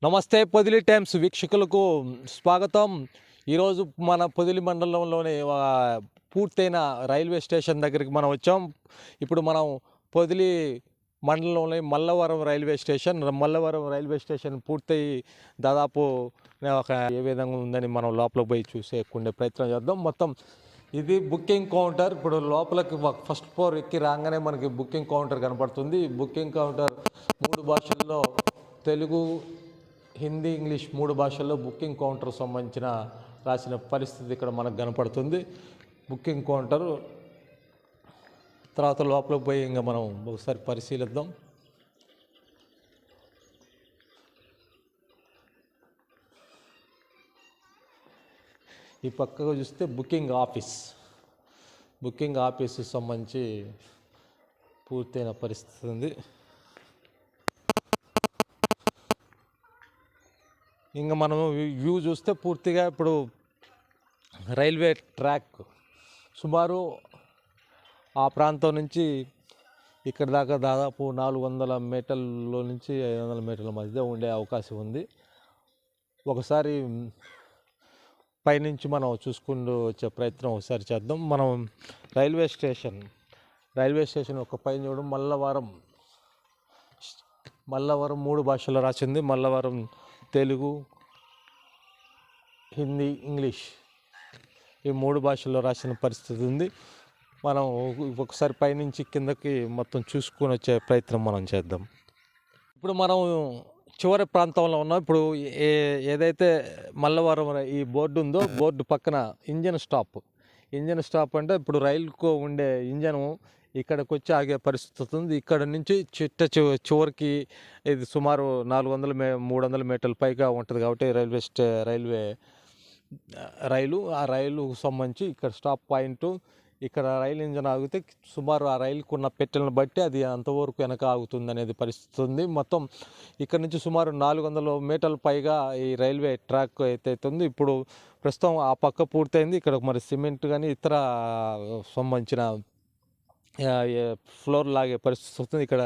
నమస్తే పొదిలి టైమ్స్ వీక్షకులకు స్వాగతం. ఈరోజు మన పొదిలి మండలంలోని పూర్తయిన రైల్వే స్టేషన్ దగ్గరికి మనం వచ్చాం. ఇప్పుడు మనం పొదిలి మండలంలోని మల్లవరం రైల్వే స్టేషన్ పూర్తయి దాదాపు ఏ విధంగా ఉందని మనం లోపలికి పోయి చూసేకుండే ప్రయత్నం చేద్దాం. మొత్తం ఇది బుకింగ్ కౌంటర్. ఇప్పుడు లోపలికి ఫస్ట్ ఫ్లోర్ ఎక్కి రాగానే మనకి బుకింగ్ కౌంటర్ కనపడుతుంది. బుకింగ్ కౌంటర్ 3 భాషల్లో, తెలుగు, హిందీ, ఇంగ్లీష్ 3 భాషల్లో బుకింగ్ కౌంటర్ సంబంధించిన రాసిన పరిస్థితి ఇక్కడ మనకు కనపడుతుంది. బుకింగ్ కౌంటర్ తర్వాత లోపలికి పోయి ఇంకా మనం ఒకసారి పరిశీలిద్దాం. ఈ పక్కకు చూస్తే బుకింగ్ ఆఫీస్ సంబంధించి పూర్తయిన పరిస్థితి ఉంది. ఇంకా మనం వ్యూ చూస్తే పూర్తిగా ఇప్పుడు రైల్వే ట్రాక్ సుమారు ఆ ప్రాంతం నుంచి ఇక్కడ దాకా దాదాపు 400 మీటర్ల నుంచి 500 మీటర్ల మధ్య ఉండే అవకాశం ఉంది. ఒకసారి పైనుంచి మనం చూసుకుంటూ వచ్చే ప్రయత్నం ఒకసారి చేద్దాం. మనం రైల్వే స్టేషన్ ఒక పైన చూడడం మల్లవరం 3 భాషల్లో రాసింది. మల్లవరం తెలుగు, హిందీ, ఇంగ్లీష్ ఈ 3 భాషల్లో రాసిన పరిస్థితి ఉంది. మనం ఒకసారి పైనుంచి కిందకి మొత్తం చూసుకొని వచ్చే ప్రయత్నం మనం చేద్దాం. ఇప్పుడు మనం చివరి ప్రాంతంలో ఉన్నాం. ఇప్పుడు ఏదైతే మల్లవరం ఈ బోర్డు ఉందో, బోర్డు పక్కన ఇంజన్ స్టాప్ అంటే ఇప్పుడు రైలుకు ఉండే ఇంజను ఇక్కడికి వచ్చి ఆగే పరిస్థితి ఉంది. ఇక్కడ నుంచి చివరికి ఇది సుమారు 300 మీటర్ల పైగా ఉంటుంది కాబట్టి రైలుకు సంబంధించి ఇక్కడ స్టాప్ పాయింట్. ఇక్కడ రైలు ఇంజన్ ఆగితే సుమారు ఆ రైలుకు ఉన్న పెట్టెలను బట్టి అది అంతవరకు వెనక ఆగుతుంది అనేది పరిస్థితి ఉంది. మొత్తం ఇక్కడ నుంచి సుమారు 400 మీటర్ల పైగా ఈ రైల్వే ట్రాక్ అయితే ఉంది. ఇప్పుడు ప్రస్తుతం ఆ పక్క పూర్తయింది. ఇక్కడ మరి సిమెంట్ కానీ ఇతర సంబంధించిన ఫ్లోర్ లాగే పరిస్థితి వస్తుంది. ఇక్కడ